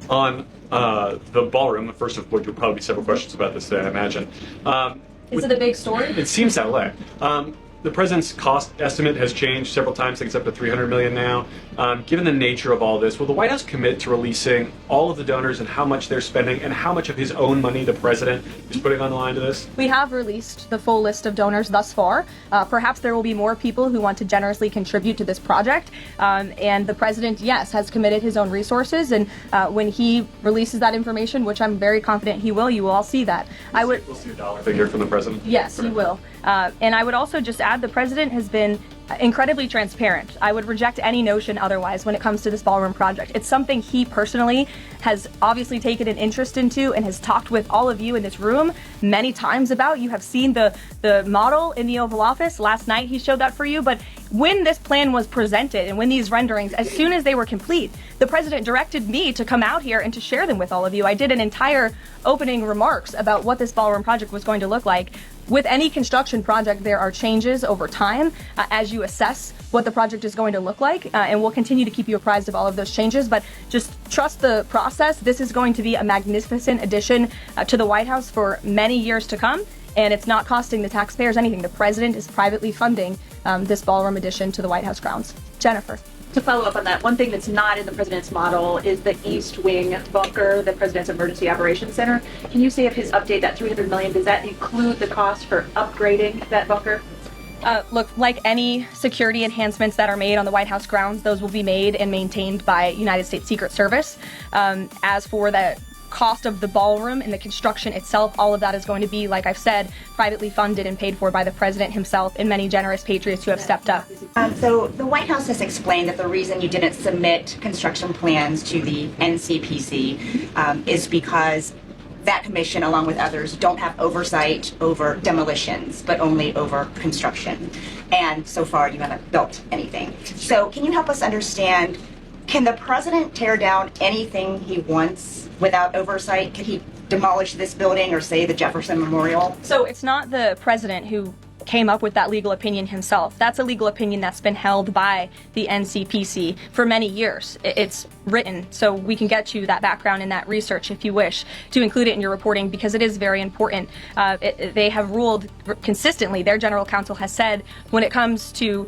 On the ballroom, first of which will probably be several questions about this today, I imagine. Is it a big story? It seems that way. The president's cost estimate has changed several times. I think it's up to $300 million now. Given the nature of all this, will the White House commit to releasing all of the donors and how much they're spending and how much of his own money the president is putting on the line to this? We have released the full list of donors thus far. Perhaps there will be more people who want to generously contribute to this project. And the president, yes, has committed his own resources. And when he releases that information, which I'm very confident he will, you will all see that. We'll see a dollar figure from the president? Yes, he will. And I would also just add the president has been incredibly transparent. I would reject any notion otherwise when it comes to this ballroom project. It's something he personally has obviously taken an interest into and has talked with all of you in this room many times about. You have seen the model in the Oval Office. Last night he showed that for you. But when this plan was presented and when these renderings, as soon as they were complete, the president directed me to come out here and to share them with all of you. I did an entire opening remarks about what this ballroom project was going to look like. With any construction project, there are changes over time as you assess what the project is going to look like, and we'll continue to keep you apprised of all of those changes, but just trust the process. This is going to be a magnificent addition to the White House for many years to come, and it's not costing the taxpayers anything. The president is privately funding this ballroom addition to the White House grounds. Jennifer. To follow up on that, one thing that's not in the president's model is the East Wing bunker, the president's emergency operations center. Can you say if his update, that $300 million, does that include the cost for upgrading that bunker? Look, like any security enhancements that are made on the White House grounds, those will be made and maintained by United States Secret Service. As for the cost of the ballroom and the construction itself, all of that is going to be, like I've said, privately funded and paid for by the president himself and many generous patriots who have stepped up. So the White House has explained that the reason you didn't submit construction plans to the NCPC is because that commission, along with others, don't have oversight over demolitions, but only over construction. And so far, you haven't built anything. So can you help us understand, can the president tear down anything he wants without oversight? Could he demolish this building or, say, the Jefferson Memorial? So it's not the president who came up with that legal opinion himself. That's a legal opinion that's been held by the NCPC for many years. It's written, so we can get you that background and that research if you wish to include it in your reporting, because it is very important. They have ruled consistently, their general counsel has said, when it comes to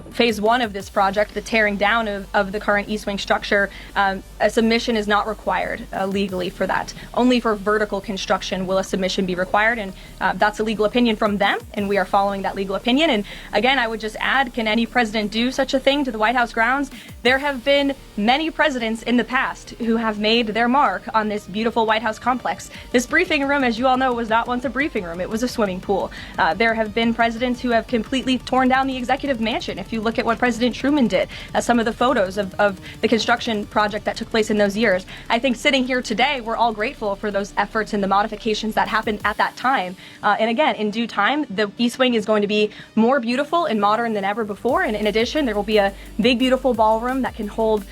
phase one of this project, the tearing down of the current East Wing structure, a submission is not required legally for that. Only for vertical construction will a submission be required, and that's a legal opinion from them, and we are following that legal opinion. And again, I would just add, can any president do such a thing to the White House grounds? There have been many presidents in the past who have made their mark on this beautiful White House complex. This briefing room, as you all know, was not once a briefing room. It was a swimming pool. There have been presidents who have completely torn down the executive mansion. If you look at what President Truman did, some of the photos of the construction project that took place in those years, I think sitting here today, we're all grateful for those efforts and the modifications that happened at that time. And again, in due time, the East Wing is going to be more beautiful and modern than ever before. And in addition, there will be a big, beautiful ballroom that can hold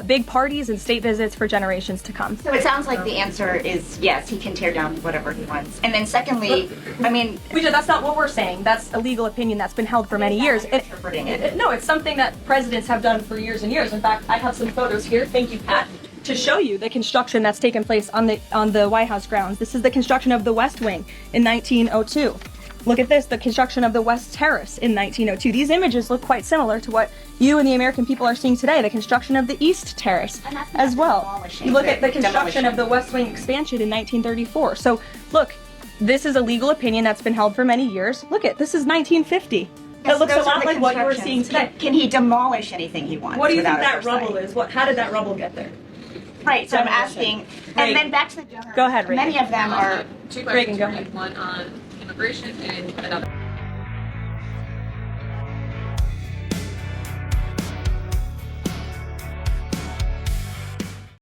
big parties and state visits for generations to come. So it sounds like the answer is yes, he can tear down whatever he wants. And then secondly, I mean... That's not what we're saying. That's a legal opinion that's been held for many years. No, it's something that presidents have done for years and years. In fact, I have some photos here. Thank you, Pat, to show you the construction that's taken place on the White House grounds. This is the construction of the West Wing in 1902. Look at this, the construction of the West Terrace in 1902. These images look quite similar to what you and the American people are seeing today, the construction of the East Terrace as well. You look at the construction of the West Wing expansion in 1934. So look, this is a legal opinion that's been held for many years. Look at, this is 1950. That looks a lot like what you were seeing today. Can he demolish anything he wants? What do you think that rubble is? How did that rubble get there? Right, so I'm asking, and then back to the donors. Go ahead, Reagan. Many of them are... Two questions, Reagan, go ahead. One on immigration and another.